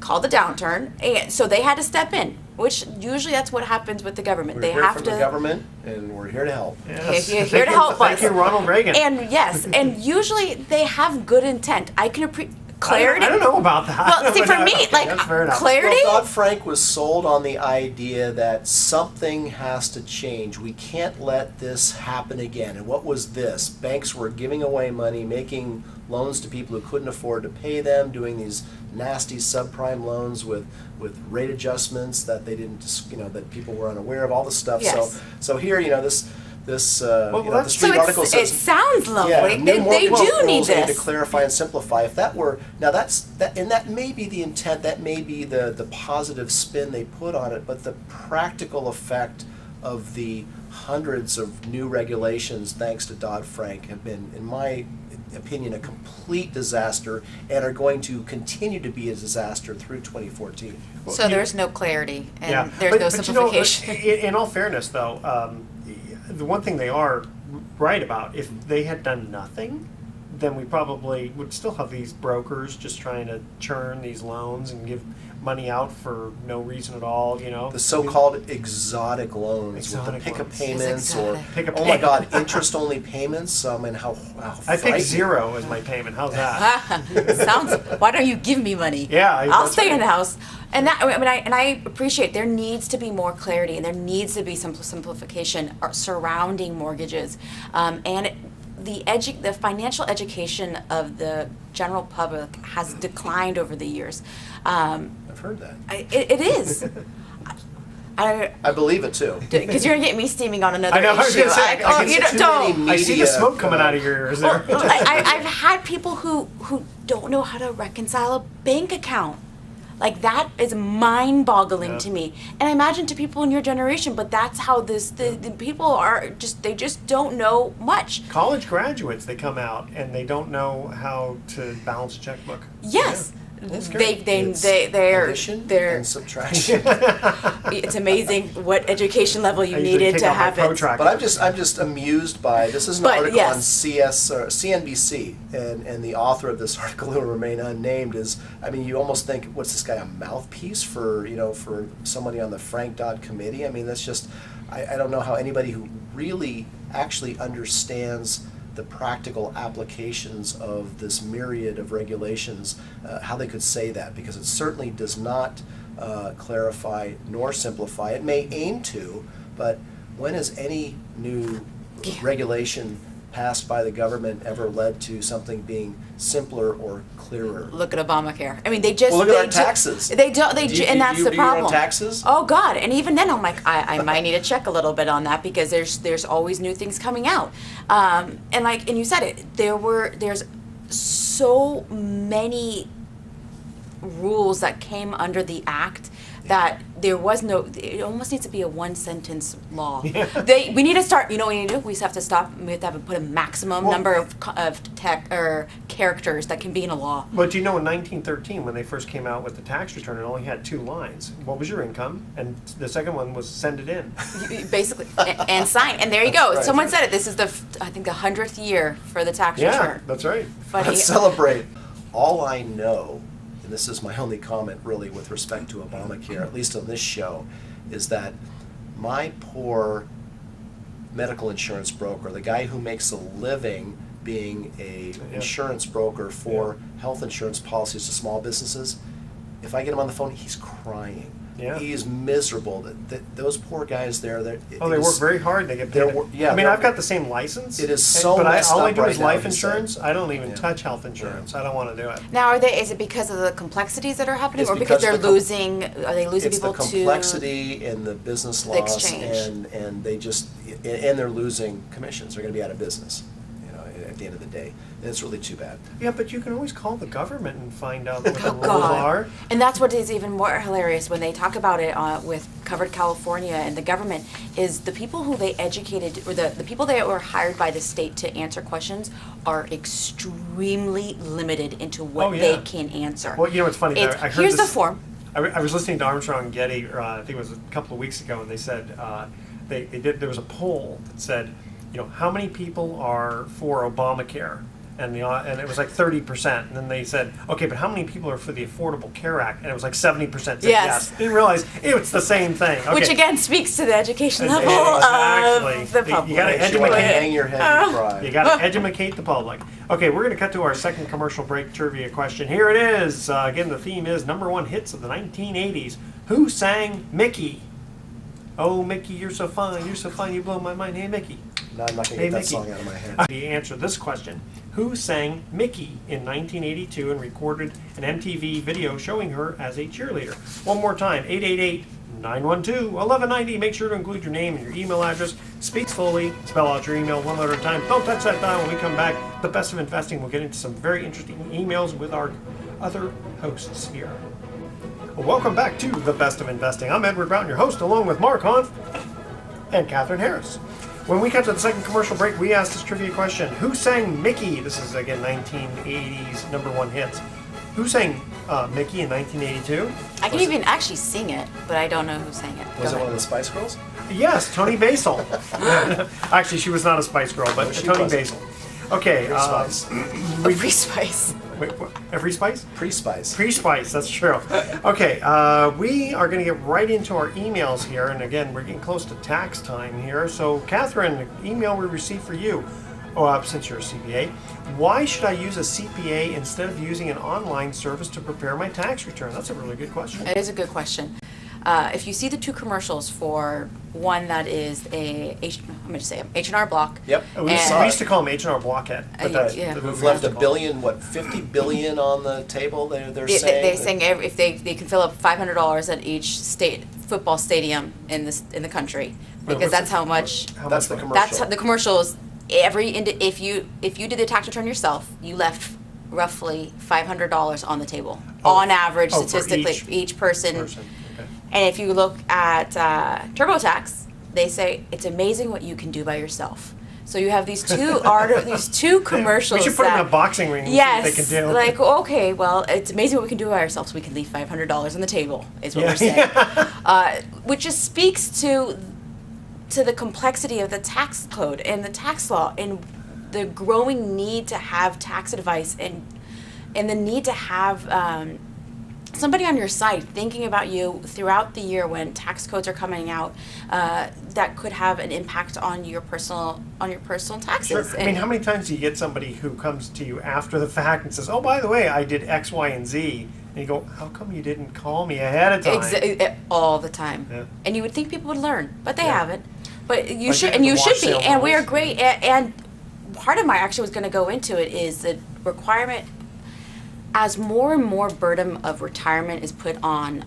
called the downturn, and so they had to step in. which usually that's what happens with the government. We're They here have from to. the government, and we're here to help. Yes. If you're here to help us. Thank you, Ronald Reagan. And yes, and usually they have good intent. I can appreciate clarity. I don't know about that. Well, see, for me, Okay, like that's fair enough. clarity. Well, Dodd-Frank was sold on the idea that something has to change. We can't let this happen again. And what was this? Banks were giving away money, making loans to people who couldn't afford to pay them, doing these nasty subprime loans with rate adjustments that they didn't, that people were unaware of, all this stuff. Yes. So here, this the that's- Street So article it says. sounds lovely. Yeah, they new do mortgage need rules need to this. clarify and simplify. If that were now, that may be the intent. That may be the positive spin they put on it. But the practical effect of the hundreds of new regulations, thanks to Dodd-Frank, have been, in my opinion, a complete disaster, and are going to continue to be a disaster through 2014. So there's no clarity and Yeah. there's But no you know, simplification. in all fairness, though, the one thing they are right about, if they had done nothing, then we probably would still have these brokers just trying to churn these loans and give money out for no reason at all, The so-called exotic loans Exotic with the pick-up loans. payments, Yes, or exotic. Pick-up oh my payment. God, interest-only payments. And how I picked frightening. 0 as my payment. How's that? Sounds. Why don't you give me money? Yeah, I'll that's stay in right. the house. And that, I appreciate there needs to be more clarity and there needs to be some simplification surrounding mortgages, and the financial education of the general public has declined over the years. I've heard that. It is. I believe it too. Because you're gonna get me steaming on another I know, I was issue. gonna say, I can you see don't. I see the media, smoke coming out of your ears there. I've had people who don't know how to reconcile a bank account. Like, that is mind-boggling Yeah. to me. And I imagine to people in your generation, but that's how the people are they just don't know much. College graduates, they come out and they don't know how to balance a checkbook. Yes. That's They great. they're Addition they're and subtraction. it's amazing what education level you I usually needed take to out my have it. protractor. But I'm just amused by this. Is an But, article yes. on CNBC, and the author of this article, who will remain unnamed, is. I mean, you almost think, what's this guy, a mouthpiece for somebody on the Frank Dodd committee? I mean, that's just. I don't know how anybody who really actually understands the practical applications of this myriad of regulations, how they could say that, because it certainly does not clarify nor simplify. It may aim to, but when has any new regulation passed by the government ever led to something being simpler or clearer? Look at Obamacare. I mean, they just Well, look at they our do- taxes. They don't. They Do ju- you- and do that's you the do your own problem. taxes? Oh God! And even then, I'm like, I might need to check a little bit on that because there's always new things coming out. And you said it. There's so many rules that came under the act that there was no. It almost needs to be a one sentence law. We need to start. You know what we need to do? We just have to stop. We have to put a maximum number of characters that can be in a law. But you know, in 1913, when they first came out with the tax return, it only had 2 lines. What was your income? And the second one was send it in. Basically, and sign. And there you go. right. Someone said it. This is I think the 100th year for the tax Yeah, return. that's right. Funny. Let's celebrate. All I know, and this is my only comment really with respect to Obamacare, at least on this show, is that my poor medical insurance broker, the guy who makes a living being a insurance broker for health insurance policies to small businesses, if I get him on the phone, he's crying. Yeah. He's miserable. That those poor guys there. They work very hard. They get they're paid. wor- yeah, I mean, they're- I've got the same license. It is so but messed all I up do right is now, life he said. insurance. I don't even Yeah. touch health insurance. I don't want to do it. Now, is it because of the complexities that are happening, It's or because because they're of the com- losing? Are they losing It's the people to? complexity in the business the laws, exchange. and they just and they're losing commissions. They're going to be out of business, at the end of the day. And it's really too bad. Yeah, but you can always call the government and find out what the Oh rules God! are. And that's what is even more hilarious when they talk about it with Covered California and the government is the people who they educated or the people that were hired by the state to answer questions are extremely limited into what Oh, yeah. they can answer. Well, you know what's funny? I heard Here's the this- form. I was listening to Armstrong and Getty, I think it was a couple of weeks ago, and they said there was a poll that said, how many people are for Obamacare? and and it was like 30%. And then they said, okay, but how many people are for the Affordable Care Act? And it was like 70% said yes. Didn't realize it was the same thing. Okay. Which again speaks to the education level Exactly. of the public. You got to Makes you wanna educate. hang your head and cry. You got to educate the public. Okay, we're going to cut to our second commercial break trivia question. Here it is. Again, the theme is number one hits of the 1980s. Who sang Mickey? Oh, Mickey, you're so fine. You're so fine. You blow my mind. Hey, Mickey. No, I'm not going to Hey, get that Mickey. song out of my head. The answer to this question. Who sang Mickey in 1982 and recorded an MTV video showing her as a cheerleader? One more time, 888-912-1190. Make sure to include your name and your email address. Speak slowly, spell out your email one letter at a time. Don't touch that dial. When we come back, the best of investing, we'll get into some very interesting emails with our other hosts here. Well, welcome back to the best of investing. I'm Edward Broughton, your host, along with Mark Hanf and Catherine Harris. When we cut to the second commercial break, we asked this trivia question. Who sang Mickey? This is, again, 1980s number one hits. Who sang Mickey in 1982? I can even actually sing it, but I don't know who sang it. Was it one of the Spice Girls? Yes, Tony Basil. Actually, she was not a Spice Girl, but she Tony wasn't. Basil. Okay. Free Spice. Free Spice. Wait, what? Every Spice? Pre-Spice. Pre-Spice, that's true. Okay, we are going to get right into our emails here, and again, we're getting close to tax time here. So, Catherine, the email we received for you, since you're a CPA, why should I use a CPA instead of using an online service to prepare my tax return? That's a really good question. It is a good question. If you see the two commercials for one that is I'm going to say H&R Block. Yep. We used to call them H&R Blockhead. But yeah. Who've left $1 billion, 50 billion on the table? They're saying. They're saying if they can fill up $500 at each football stadium in the country, because that's how much. That's the commercial. That's how the commercials. If you did the tax return yourself, you left roughly $500 on the table on average, for statistically, each person. Okay. And if you look at TurboTax, they say it's amazing what you can do by yourself. So you have these two commercials. We should put them in a boxing ring and see what they can do. Like, okay, well, it's amazing what we can do by ourselves. We can leave $500 on the table, is what we're saying. Which just speaks to the complexity of the tax code and the tax law and the growing need to have tax advice and the need to have somebody on your side thinking about you throughout the year when tax codes are coming out that could have an impact on your personal taxes. Sure. I mean, how many times do you get somebody who comes to you after the fact and says, "Oh, by the way, I did X, Y, and Z," and you go, "How come you didn't call me ahead of time?" All the time. Yeah. And you would think people would learn, but they Yeah. haven't. But you Like should, the and you wash should be. sale And we are rules. great. And part of my actually was going to go into it is the requirement. As more and more burden of retirement is put on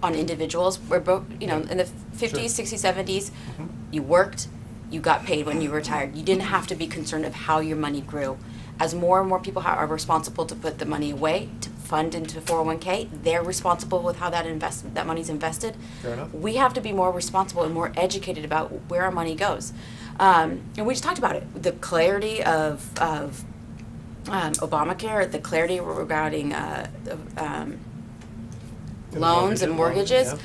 individuals, we're both, in the 50s, 60s, 70s, you worked, you got paid when you retired. You didn't have to be concerned of how your money grew. As more and more people are responsible to put the money away, to fund into 401k, they're responsible with how that money's invested. Fair enough. We have to be more responsible and more educated about where our money goes. And we just talked about it, the clarity of Obamacare, the clarity regarding loans and mortgages. Yeah.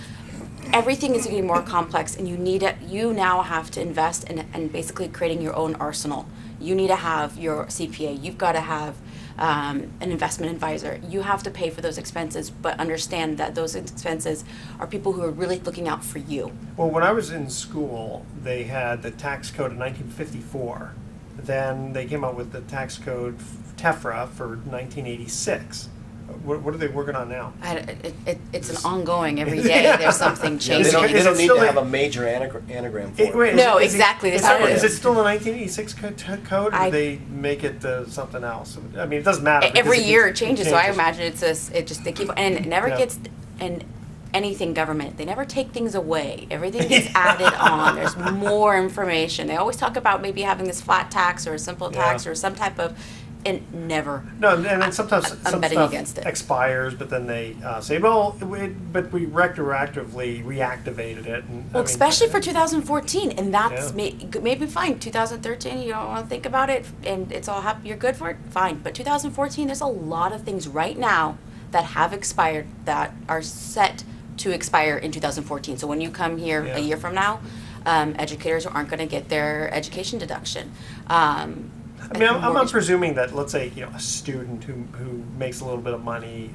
Everything is getting more complex, and you now have to invest in basically creating your own arsenal. You need to have your CPA. You've got to have an investment advisor. You have to pay for those expenses, but understand that those expenses are people who are really looking out for you. Well, when I was in school, they had the tax code of 1954. Then they came out with the tax code TEFRA for 1986. What are they working on now? It's an ongoing every day. There's something Yeah, changing. they don't Is it need still to the- have a major anagram for it. Wait, No, exactly. Is That's how it it is. still the 1986 code, or I- do they make it something else? I mean, it doesn't matter. Every because year it changes, so I imagine they keep, and it never Yeah. gets, and anything government, they never take things away. Everything gets added on. There's more information. They always talk about maybe having this flat tax or a simple tax Yeah. or some type of, and never. No, and then sometimes I'm some betting stuff against it. expires, but then they say, "Well, but we retroactively reactivated it." And, Well, especially for 2014, and that's Yeah. maybe fine. 2013, you don't want to think about it, and it's all happy. You're good for it, fine. But 2014, there's a lot of things right now that have expired that are set to expire in 2014. So when you come here Yeah. a year from now, educators aren't going to get their education deduction. I mean, I'm presuming that, let's say, a student who makes a little bit of money,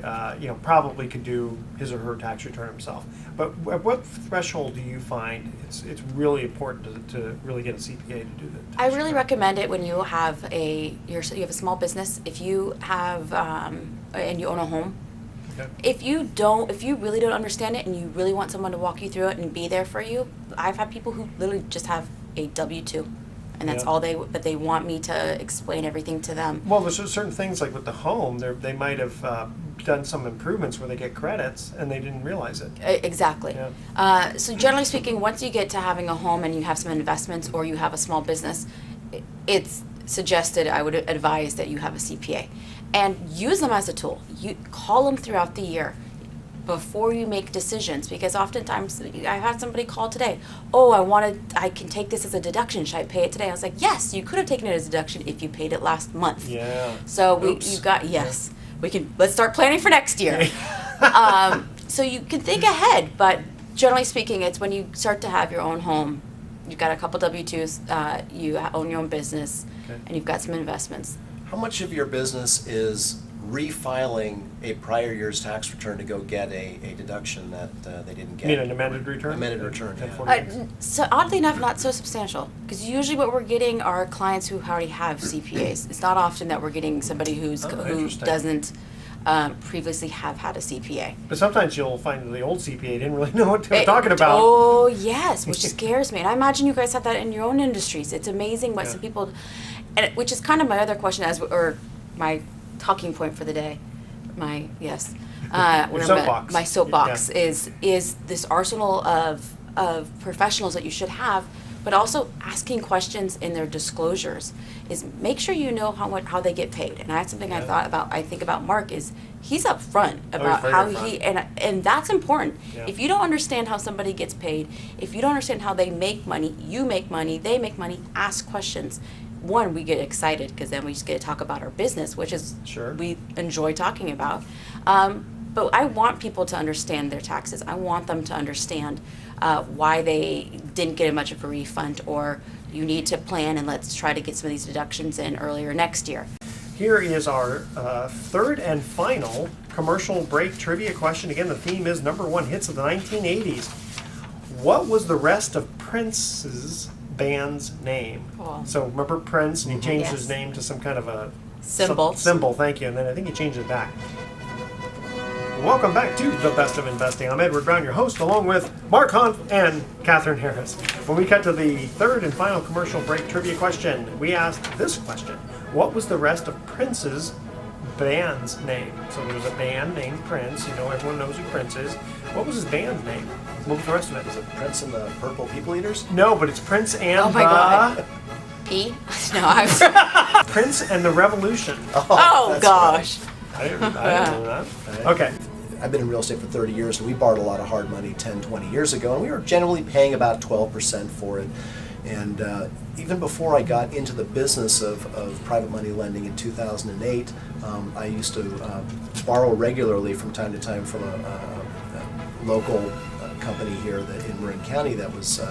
probably could do his or her tax return himself. But at what threshold do you find it's really important to really get a CPA to do that? I really recommend it when you have you have a small business. If you have and you own a home. Okay. If you really don't understand it and you really want someone to walk you through it and be there for you, I've had people who literally just have a W-2, and that's all but they want me to explain everything to them. Well, there's certain things like with the home, they might have done some improvements where they get credits and they didn't realize it. Exactly. Yeah. So generally speaking, once you get to having a home and you have some investments or you have a small business, it's suggested, I would advise that you have a CPA. And use them as a tool. You call them throughout the year before you make decisions, because oftentimes I had somebody call today. Oh, I can take this as a deduction. Should I pay it today? I was like, yes, you could have taken it as a deduction if you paid it last month. Yeah. So let's start planning for next year. So you can think ahead, but generally speaking, it's when you start to have your own home, you've got a couple W-2s, you own your own business, and you've got some investments. How much of your business is refiling a prior year's tax return to go get a deduction that they didn't get? You mean an amended return? Amended return, yeah. 1040. So oddly enough, not so substantial, because usually what we're getting are clients who already have CPAs. It's not often that we're getting somebody who Interesting. doesn't previously have had a CPA. But sometimes you'll find the old CPA didn't really know what they were talking about. Oh yes, which scares me. And I imagine you guys have that in your own industries. It's amazing what some people, which is kind of my other question, or my talking point for the day. My soapbox. My soapbox is this arsenal of professionals that you should have, but also asking questions in their disclosures. Is make sure you know how they get paid. And that's something I think about Mark is he's upfront about how he and that's important. Yeah. If you don't understand how somebody gets paid, if you don't understand how they make money, you make money, they make money, ask questions. One, we get excited because then we just get to talk about our business, which is we enjoy talking about. But I want people to understand their taxes. I want them to understand why they didn't get much of a refund, or you need to plan and let's try to get some of these deductions in earlier next year. Here is our third and final commercial break trivia question. Again, the theme is #1 hits of the 1980s. What was the rest of Prince's band's name? Oh. So remember Prince, and he changed his Yes. name to some kind of a Symbol. Symbol, thank you. And then I think he changed it back. Welcome back to The Best of Investing. I'm Edward Brown, your host, along with Mark Hunt and Catherine Harris. When we cut to the third and final commercial break trivia question, we asked this question. What was the rest of Prince's band's name? So there was a band named Prince. Everyone knows who Prince is. What was his band's name? What was the rest of it? Is it Prince and the Purple People Eaters? No, but it's Prince and Oh my God. P? No, I'm. Prince and the Revolution. Oh gosh. I didn't know that. Okay. I've been in real estate for 30 years, and we borrowed a lot of hard money 10, 20 years ago, and we were generally paying about 12% for it. And even before I got into the business of private money lending in 2008, I used to borrow regularly from time to time from a local company here in Marin County that was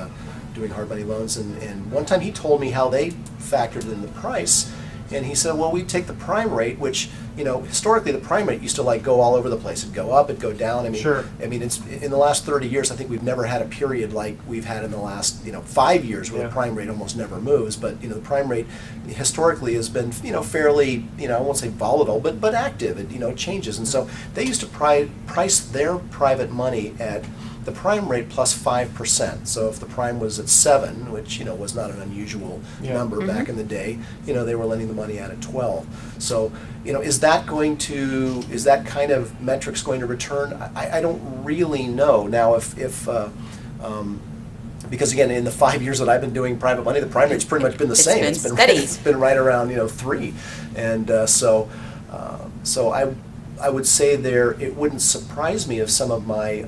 doing hard money loans. And one time he told me how they factored in the price. And he said, well, we take the prime rate, which, historically the prime rate used to go all over the place. It'd go up, it'd go down. It's in the last 30 years, I think we've never had a period like we've had in the last, 5 years where the prime rate almost never moves. But, the prime rate historically has been, fairly, I won't say volatile, but active. It changes. And so they used to price their private money at the prime rate plus 5%. So if the prime was at 7, which was not an unusual number back in the day, they were lending the money out at 12. So is that kind of metrics going to return? I don't really know. Now if because again, in the 5 years that I've been doing private money, the prime rate's pretty much been the same. It's been steady. It's been right around 3, and so I would say it wouldn't surprise me if some of my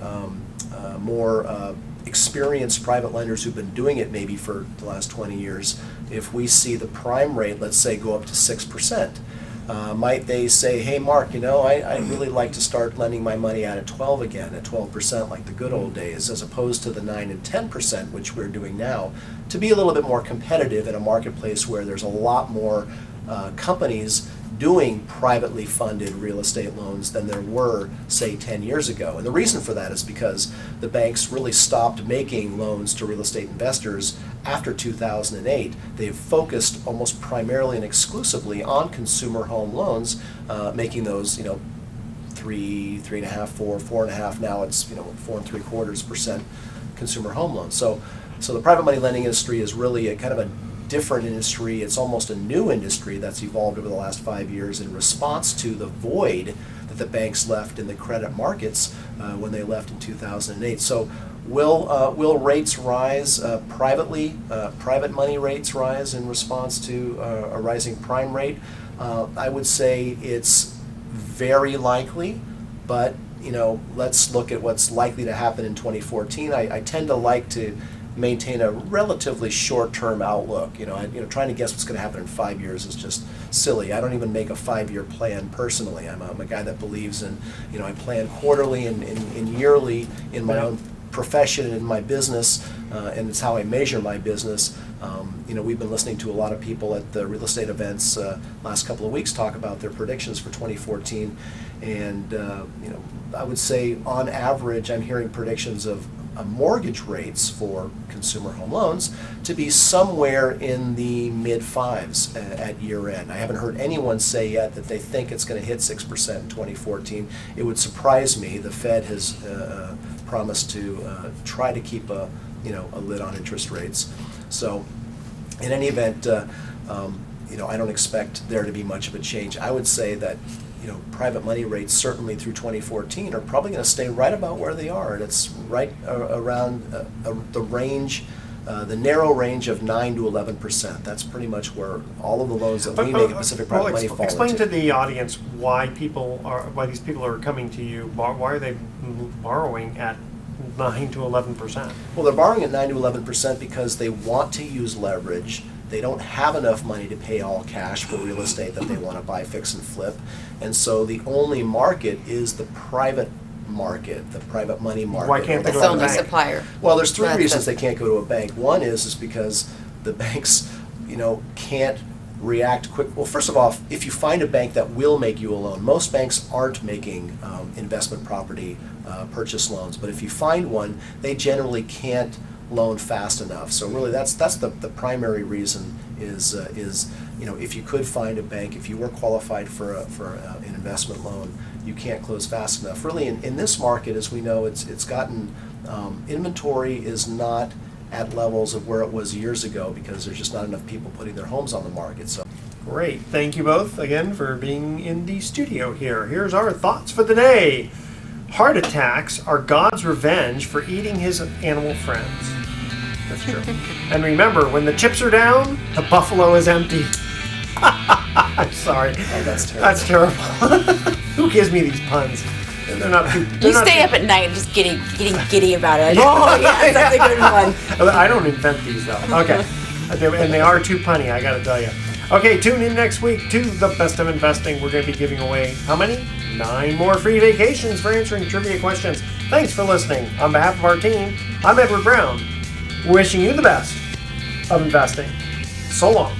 more experienced private lenders who've been doing it maybe for the last 20 years, if we see the prime rate, let's say, go up to 6%, might they say, hey, Mark, I'd really like to start lending my money out at 12 again, at 12% like the good old days, as opposed to the 9 and 10%, which we're doing now, to be a little bit more competitive in a marketplace where there's a lot more companies doing privately funded real estate loans than there were, say, 10 years ago. And the reason for that is because the banks really stopped making loans to real estate investors after 2008. They've focused almost primarily and exclusively on consumer home loans, making those, 3.5%, 4.5%. Now it's 4.75% consumer home loans. So the private money lending industry is really a kind of a different industry. It's almost a new industry that's evolved over the last 5 years in response to the void that the banks left in the credit markets when they left in 2008. So will rates rise privately? Private money rates rise in response to a rising prime rate? I would say it's very likely, but let's look at what's likely to happen in 2014. I tend to like to maintain a relatively short-term outlook. Trying to guess what's going to happen in 5 years is just silly. I don't even make a 5-year plan personally. I'm a guy that believes in, I plan quarterly and yearly in my own profession and in my business, and it's how I measure my business. We've been listening to a lot of people at the real estate events last couple of weeks talk about their predictions for 2014, and I would say on average I'm hearing predictions of mortgage rates for consumer home loans to be somewhere in the mid-5s at year end. I haven't heard anyone say yet that they think it's going to hit 6% in 2014. It would surprise me. The Fed has promised to try to keep a lid on interest rates. So in any event, I don't expect there to be much of a change. I would say that private money rates certainly through 2014 are probably going to stay right about where they are, and it's right around the range, the narrow range of 9 to 11%. That's pretty much where all of the loans that we make at Pacific Private Money fall explain into. to the audience why these people are coming to you. Why are they borrowing at 9 to 11%? Well, they're borrowing at 9 to 11% because they want to use leverage. They don't have enough money to pay all cash for real estate that they want to buy, fix, and flip. And so the only market is the private market, the private money market. Why can't they That's go the to the only bank? supplier. Well, there's three That's reasons it. they can't go to a bank. One is because the banks, can't react quick. Well, first of all, if you find a bank that will make you a loan, most banks aren't making investment property purchase loans. But if you find one, they generally can't loan fast enough. So really, that's the primary reason is if you could find a bank, if you were qualified for an investment loan, you can't close fast enough. Really, in this market, as we know, it's gotten inventory is not at levels of where it was years ago because there's just not enough people putting their homes on the market. So Great. Thank you both again for being in the studio here. Here's our thoughts for the day. Heart attacks are God's revenge for eating his animal friends. That's true. And remember, when the chips are down, the buffalo is empty. I'm sorry. oh, that's terrible. That's terrible. Who gives me these puns? They're not too. You stay up at night just getting giddy about it. Oh, yeah, that's a good one. I don't invent these though. Okay. And they are too punny, I gotta tell you. Okay, tune in next week to The Best of Investing. We're going to be giving away, how many? 9 more free vacations for answering trivia questions. Thanks for listening. On behalf of our team, I'm Edward Brown, wishing you the best of investing. So long.